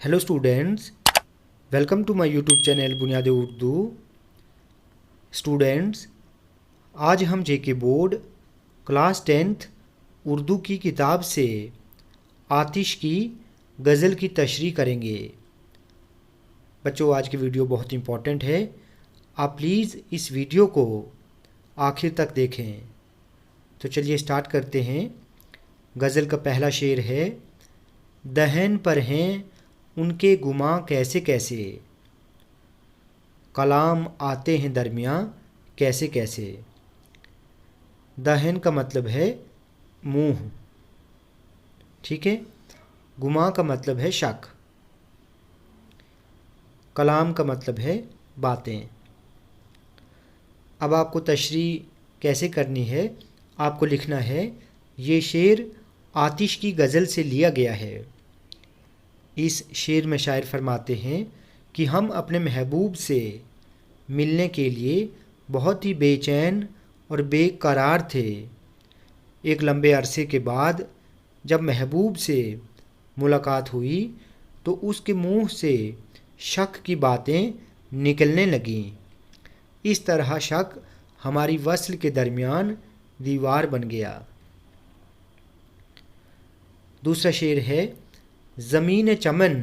Hello students, welcome to my YouTube channel Buniyad Urdu. Students, आज हम जेके board class 10th Urdu की किताब से आतिश की गज़ल की तशरीह करेंगे। बच्चों, आज की वीडियो बहुत इंपॉर्टेंट है। आप प्लीज़ इस वीडियो को आखिर तक देखें। तो चलिए स्टार्ट करते हैं। गज़ल का पहला शेर है, दहन पर हैं उनके गुमां कैसे कैसे, कलाम आते हैं दरमियाँ कैसे कैसे। दहन का मतलब है मुंह, ठीक है। गुमां का मतलब है शक। कलाम का मतलब है बातें। अब आपको तशरीह कैसे करनी है, आपको लिखना है, ये शेर आतिश की गज़ल से लिया गया है। इस शेर में शायर फरमाते हैं कि हम अपने महबूब से मिलने के लिए बहुत ही बेचैन और बेकरार थे। एक लंबे अरसे के बाद जब महबूब से मुलाकात हुई तो उसके मुंह से शक की बातें निकलने लगीं। इस तरह शक हमारी वस्ल के दरमियान दीवार बन गया। दूसरा शेर है, ज़मीन चमन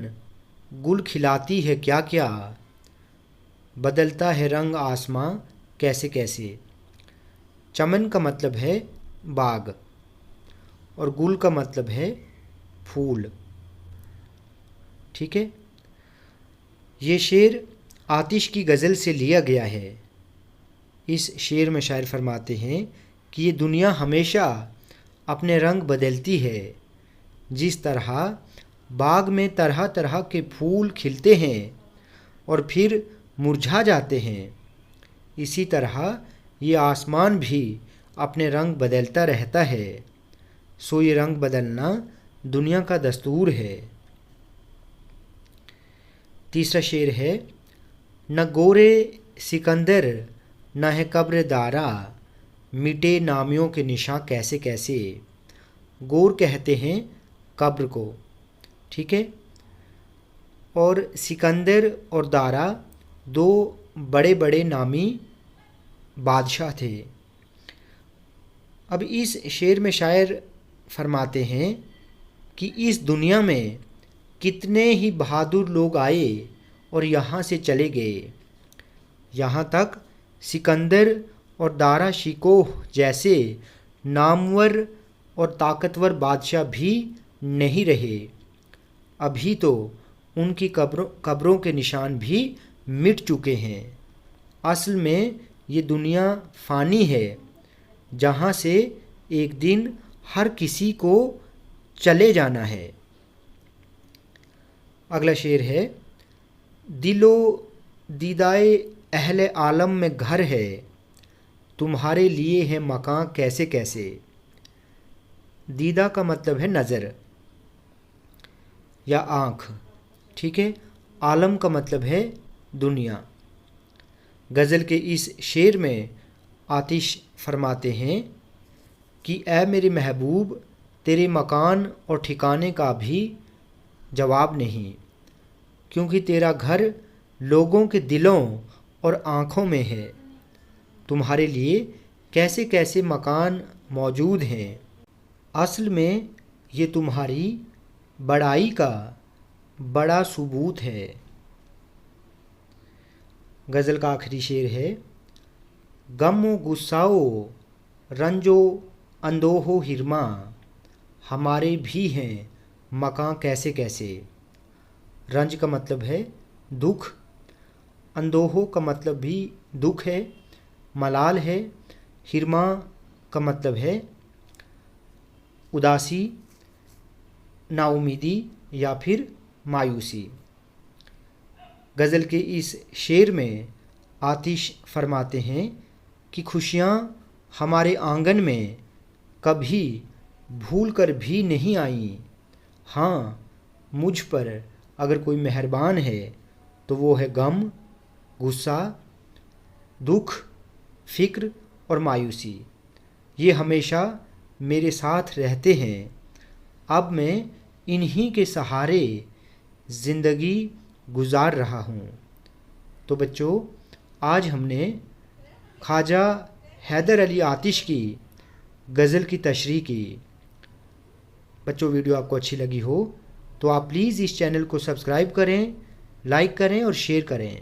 गुल खिलाती है क्या क्या, बदलता है रंग आसमां कैसे कैसे। चमन का मतलब है बाग और गुल का मतलब है फूल, ठीक है। ये शेर आतिश की गज़ल से लिया गया है। इस शेर में शायर फरमाते हैं कि ये दुनिया हमेशा अपने रंग बदलती है। जिस तरह बाग में तरह तरह के फूल खिलते हैं और फिर मुरझा जाते हैं, इसी तरह ये आसमान भी अपने रंग बदलता रहता है। सो ये रंग बदलना दुनिया का दस्तूर है। तीसरा शेर है, न गोरे सिकंदर न है कब्र दारा, मिटे नामियों के निशां कैसे कैसे। गोर कहते हैं कब्र को, ठीक है। और सिकंदर और दारा दो बड़े बड़े नामी बादशाह थे। अब इस शेर में शायर फरमाते हैं कि इस दुनिया में कितने ही बहादुर लोग आए और यहाँ से चले गए, यहाँ तक सिकंदर और दारा शिकोह जैसे नामवर और ताकतवर बादशाह भी नहीं रहे। अभी तो उनकी कब्रों के निशान भी मिट चुके हैं। असल में ये दुनिया फ़ानी है, जहाँ से एक दिन हर किसी को चले जाना है। अगला शेर है, दिलो दीदाए अहले आलम में घर है, तुम्हारे लिए है मकां कैसे कैसे। दीदा का मतलब है नज़र या आँख, ठीक है। आलम का मतलब है दुनिया। गज़ल के इस शेर में आतिश फरमाते हैं कि ऐ मेरे महबूब, तेरे मकान और ठिकाने का भी जवाब नहीं, क्योंकि तेरा घर लोगों के दिलों और आँखों में है। तुम्हारे लिए कैसे कैसे मकान मौजूद हैं। असल में ये तुम्हारी बड़ाई का बड़ा सबूत है। गज़ल का आखिरी शेर है, गम गुस्साओ रंजो अंदोहो हिरमा, हमारे भी हैं मकां कैसे कैसे। रंज का मतलब है दुख, अंदोहो का मतलब भी दुख है, मलाल है। हिरमा का मतलब है उदासी, नाउमीदी या फिर मायूसी। गज़ल के इस शेर में आतिश फरमाते हैं कि खुशियाँ हमारे आंगन में कभी भूल कर भी नहीं आईं। हाँ, मुझ पर अगर कोई मेहरबान है तो वो है गम, गुस्सा, दुख, फ़िक्र और मायूसी। ये हमेशा मेरे साथ रहते हैं। अब मैं इन्हीं के सहारे زندگی گزار رہا ہوں۔ تو بچوں، آج ہم نے خواجہ حیدر علی آتش کی غزل کی تشریح کی۔ بچوں، ویڈیو آپ کو اچھی لگی ہو تو آپ پلیز اس چینل کو سبسکرائب کریں، لائک کریں اور شیئر کریں۔